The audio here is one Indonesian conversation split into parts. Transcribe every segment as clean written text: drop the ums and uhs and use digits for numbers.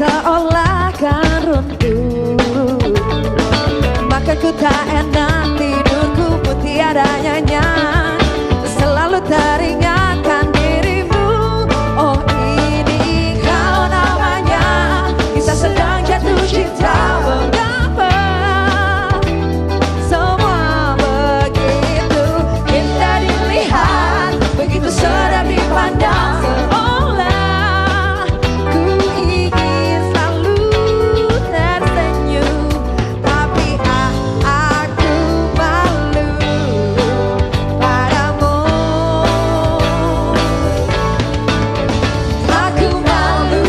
seolah kan runtuh. Maka ku tak enak tidurku pun tiada nyenyak. Selalu teringatkan dirimu. Oh ini kau namanya. Kita sedang jatuh cinta. Mengapa semua begitu indah dilihat, begitu sedap dipandang, seolah ku ingin selalu tersenyum. Tapi aku malu padamu. Aku malu,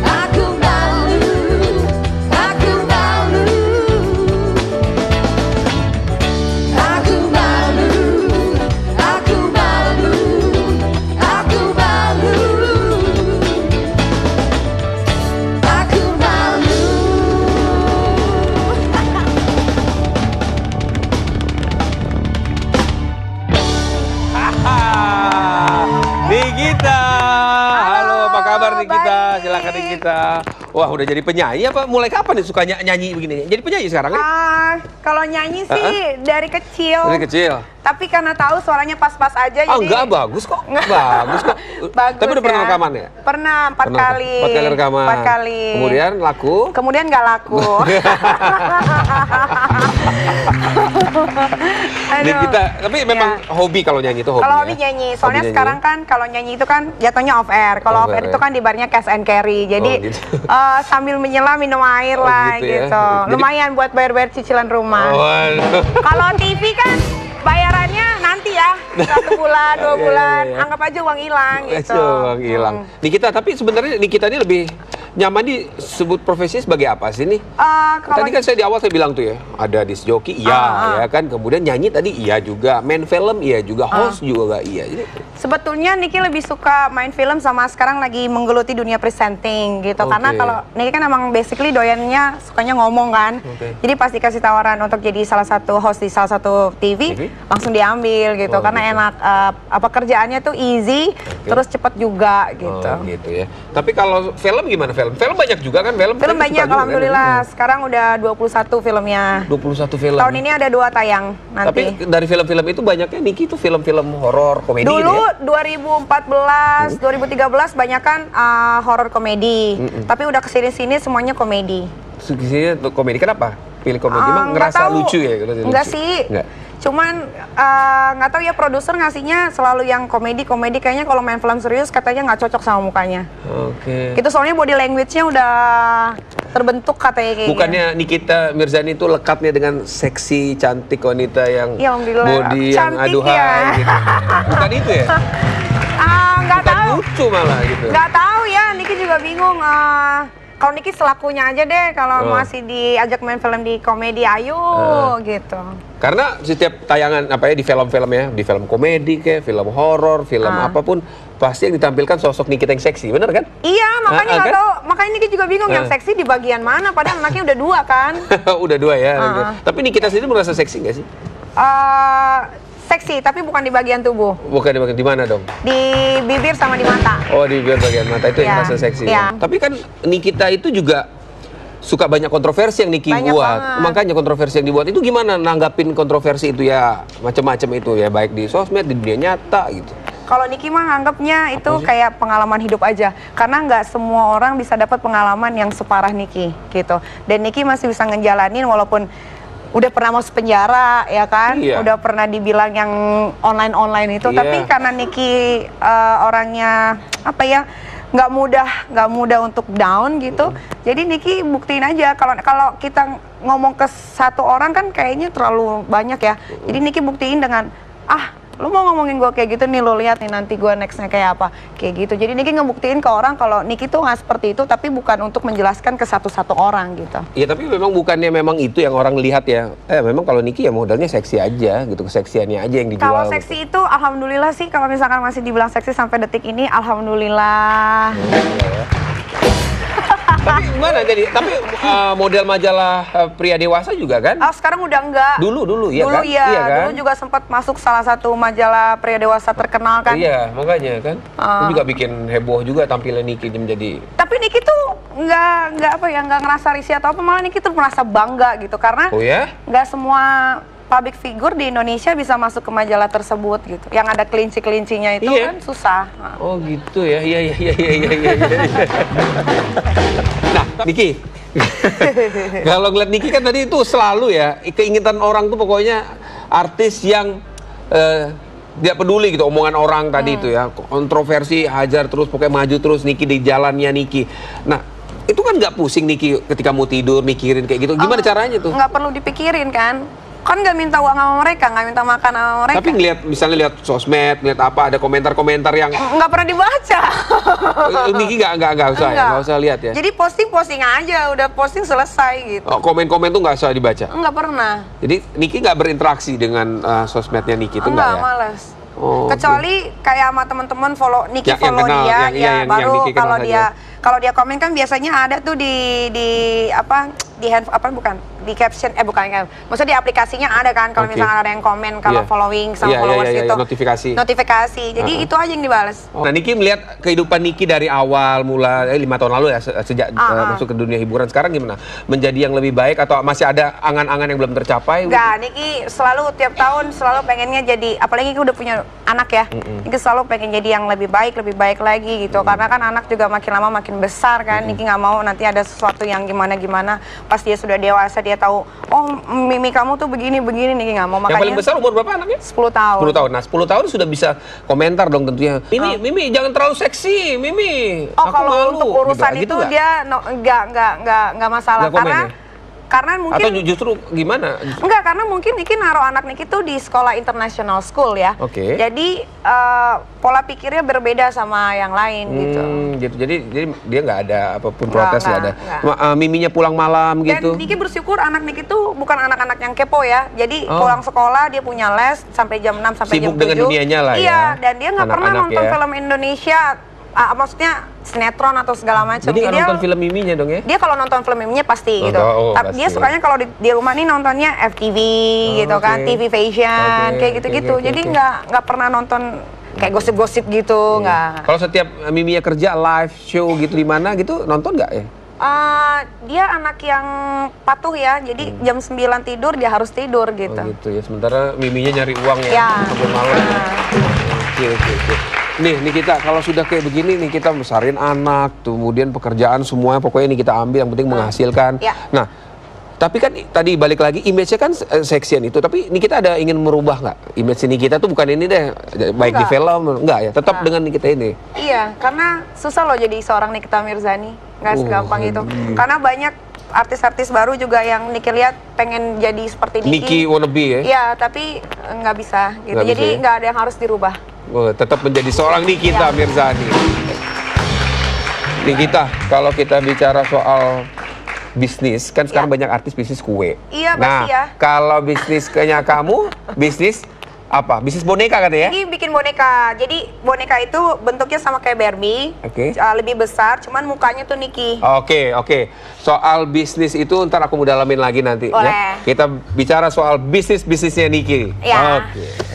aku malu, aku malu. Aku malu, aku malu, aku malu. Aku malu. Nikita, halo apa kabar Nikita? baik. Silakan Nikita. Wah udah jadi penyanyi apa? Mulai kapan nih suka nyanyi begini? Jadi penyanyi sekarang ya? Kalau nyanyi sih dari kecil. Dari kecil. Tapi karena tahu suaranya pas-pas aja Ah jadi. enggak, bagus kok. Bagus kok. Bagus Tapi udah pernah ya. rekaman ya? Pernah 4 kali. 4 kali rekaman. 4 kali. Kemudian laku? Kemudian nggak laku. Aduh. Nikita, tapi memang hobi kalau nyanyi itu hobi. Kalau ya? hobi nyanyi, soalnya Hobi sekarang kan kalau nyanyi itu kan jatuhnya off air. Kalau Off off air air, itu ya. kan di barnya cash and carry. Jadi Oh, gitu. sambil menyelam minum air Oh, lah gitu ya. gitu. Jadi- Lumayan buat bayar-bayar cicilan rumah. Waduh. Kalau TV kan bayarannya nanti ya, 1 bulan, 2 Iya, iya, bulan, iya. anggap aja uang hilang gitu. Bang hilang. Nikita, tapi sebenarnya Nikita ini lebih nyaman disebut profesi sebagai apa sih nih? Kalau Tadi kan saya di awal saya bilang tuh ya, ada disc joki, iya, ya kan. Kemudian nyanyi tadi iya juga, main film iya juga, host juga iya. Jadi sebetulnya Niki lebih suka main film sama sekarang lagi menggeluti dunia presenting gitu. Oke. Karena kalau Niki kan emang basically doyannya sukanya ngomong kan. Oke. Jadi pas dikasih tawaran untuk jadi salah satu host di salah satu TV, TV? langsung diambil gitu. Oh, Karena gitu. enak, apa kerjaannya tuh easy, terus cepet juga gitu. Oh, gitu ya. Tapi kalau film gimana film? Film banyak juga kan film? Film Kan banyak, suka juga kan? alhamdulillah. Sekarang udah 21 filmnya. 21 film. Tahun ini ada 2 tayang nanti. Tapi dari film-film itu banyaknya Niki itu film-film horor, komedi Dulu gitu ya? 2014, 2013 banyak kan horor komedi. Tapi udah kesini-sini semuanya komedi. Sisinya untuk komedi, kenapa? Pilih komedi, emang Nggak ngerasa tahu. lucu ya? Ngerasa Enggak lucu? sih. Nggak. Cuman nggak tahu ya, produser ngasihnya selalu yang komedi-komedi. Kayaknya kalau main film serius katanya nggak cocok sama mukanya. Oke. Itu soalnya body language-nya udah terbentuk katanya kayaknya. Bukannya Nikita Mirzani itu lekatnya dengan seksi, cantik wanita yang Ya, alhamdulillah. body yang Cantik aduhai ya. gitu. Bukan itu ya? Nggak Bukan tahu. lucu malah gitu. Nggak tahu ya, Niki juga bingung. Kalau Niki selakunya aja deh, kalau Oh. masih diajak main film di komedi, ayo gitu. Karena setiap tayangan apa ya di film-film ya, di film komedi kayak film horor, film apapun pasti yang ditampilkan sosok Nikita yang seksi, bener kan? Iya, makanya nggak kan? tahu. Makanya Niki juga bingung yang seksi di bagian mana, padahal anaknya udah 2 kan. Udah 2 ya. Tapi Nikita sendiri merasa seksi nggak sih? Seksi, tapi bukan di bagian tubuh. Bukan di mana dong? Di bibir sama di mata. Oh, di bagian mata itu yang Iya, merasa seksi. iya. Tapi kan Nikita itu juga suka banyak kontroversi yang Niki Banyak buat. banget. Makanya kontroversi yang dibuat itu gimana nanggapin kontroversi itu ya, macam-macam itu ya, baik di sosmed, di dunia nyata gitu. Kalau Niki mah nganggapnya itu sih? kayak pengalaman hidup aja. Karena nggak semua orang bisa dapat pengalaman yang separah Niki gitu. Dan Niki masih bisa ngejalanin walaupun udah pernah masuk penjara ya kan, Iya. udah pernah dibilang yang online itu, Iya. tapi karena Niki orangnya apa ya, nggak mudah untuk down gitu, jadi Niki buktiin aja. Kalau kita ngomong ke satu orang kan kayaknya terlalu banyak ya, jadi Niki buktiin dengan lu mau ngomongin gue kayak gitu nih, lo lihat nih nanti gue nextnya kayak apa, kayak gitu. Jadi Niki ngebuktiin ke orang kalau Niki tuh nggak seperti itu, tapi bukan untuk menjelaskan ke satu-satu orang gitu. Iya, tapi memang bukannya memang itu yang orang lihat ya. Memang kalau Niki ya modalnya seksi aja gitu, keseksiannya aja yang dijual. Kalau gitu. seksi itu alhamdulillah sih, kalau misalkan masih dibilang seksi sampai detik ini, alhamdulillah. Tapi gimana jadi? Tapi model majalah pria dewasa juga kan? Sekarang udah enggak. Dulu iya Dulu kan? iya, Iya kan? dulu juga sempat masuk salah satu majalah pria dewasa terkenal kan. Iya, makanya kan. Itu juga bikin heboh juga tampilan Niki menjadi. Tapi Niki tuh nggak apa ya, nggak ngerasa risih atau apa, malah Niki tuh merasa bangga gitu karena Oh ya? nggak semua public figure di Indonesia bisa masuk ke majalah tersebut gitu. Yang ada kelinci-kelincinya itu Iya. kan susah. Nah. Oh gitu ya, iya. Nah, Niki, kalau ngeliat Niki kan tadi itu selalu ya, keinginan orang tuh pokoknya artis yang tidak peduli gitu omongan orang tadi itu ya, kontroversi hajar terus, pokoknya maju terus Niki di jalannya Niki. Nah, itu kan nggak pusing Niki ketika mau tidur mikirin kayak gitu, gimana caranya tuh? Nggak perlu dipikirin kan nggak minta uang sama mereka, nggak minta makan sama mereka. Tapi misalnya lihat sosmed, lihat apa, ada komentar-komentar yang nggak pernah dibaca. Niki nggak usah lihat ya. Jadi posting aja, udah posting selesai gitu. Oh, komen-komen tuh nggak usah dibaca. Nggak pernah. Jadi Niki nggak berinteraksi dengan sosmednya Niki itu nggak ya? Males. Oh, kecuali kayak sama teman-teman follow Niki, yang follow kenal, dia, yang baru Niki kenal kalau dia komen kan biasanya ada tuh di caption, maksudnya di aplikasinya ada kan kalau misalnya ada yang komen, kalau following sama followers itu notifikasi. Jadi itu aja yang dibales. Nah, Niki melihat kehidupan Niki dari awal mulai 5 tahun lalu ya, sejak masuk ke dunia hiburan, sekarang gimana? Menjadi yang lebih baik atau masih ada angan-angan yang belum tercapai? Enggak, Niki selalu tiap tahun selalu pengennya jadi, apalagi Niki udah punya anak ya, Niki selalu pengen jadi yang lebih baik lagi gitu. Karena kan anak juga makin lama makin besar kan, Niki nggak mau nanti ada sesuatu yang gimana-gimana pas dia sudah dewasa, dia tahu, oh Mimi kamu tuh begini Niki nggak mau. Makanya yang paling besar umur berapa anaknya? 10 tahun. 10 tahun. Nah, 10 tahun sudah bisa komentar dong tentunya. Mimi jangan terlalu seksi, Mimi. Oh, aku kalau malu. untuk urusan gitu, itu dia nggak masalah. Nggak komen ya? Karena mungkin atau justru gimana? Enggak, karena mungkin Niki naruh anak Niki tuh di sekolah international school ya. Oke. Jadi pola pikirnya berbeda sama yang lain gitu. Jadi dia nggak ada apapun protes, nggak ada. Miminya pulang malam gitu. Dan Niki bersyukur anak Niki tuh bukan anak-anak yang kepo ya. Jadi pulang sekolah dia punya les sampai jam 6 sampai sibuk jam 7. dengan dunianya lah ya. Iya, dan dia nggak pernah nonton ya. film Indonesia. Maksudnya sinetron atau segala macam. Jadi nggak nonton film Miminya dong ya? Dia kalau nonton film Miminya pasti gitu. Tapi dia sukanya kalau di rumah nih nontonnya FTV gitu kan, TV Fashion kayak gitu-gitu. Jadi nggak pernah nonton kayak gosip-gosip gitu, nggak. Kalau setiap Miminya kerja live show gitu di mana gitu nonton nggak ya? Dia anak yang patuh ya, jadi jam 9 tidur dia harus tidur gitu. Oh gitu ya, sementara Miminya nyari uang ya, sampai malam. Oke. Nih kita kalau sudah kayak begini nih, kita besarin anak, kemudian pekerjaan semuanya pokoknya ini kita ambil, yang penting menghasilkan. Nah, tapi kan tadi balik lagi image-nya kan seksian itu, tapi ini kita ada ingin merubah nggak? Image ini kita tuh bukan ini deh, baik di film, enggak ya? Tetap dengan kita ini. Iya, karena susah loh jadi seorang Nikita Mirzani, nggak segampang itu. Karena banyak artis-artis baru juga yang Niki lihat pengen jadi seperti Niki wannabe ya? Iya, tapi nggak bisa gitu. Nggak jadi bisa, ya? nggak ada yang harus dirubah. Tetap menjadi seorang Nikita Mirzani. Nikita, kalau kita bicara soal bisnis, kan sekarang banyak artis bisnis kue. Iya, nah, pasti ya. kalau bisnisnya kamu, bisnis apa? Bisnis boneka katanya ya? Ini bikin boneka. Jadi boneka itu bentuknya sama kayak Barbie, lebih besar, cuman mukanya tuh Niki. Oke. Soal bisnis itu ntar aku mau dalamin lagi nanti. Boleh. Ya. Kita bicara soal bisnisnya Niki. Ya. Oke.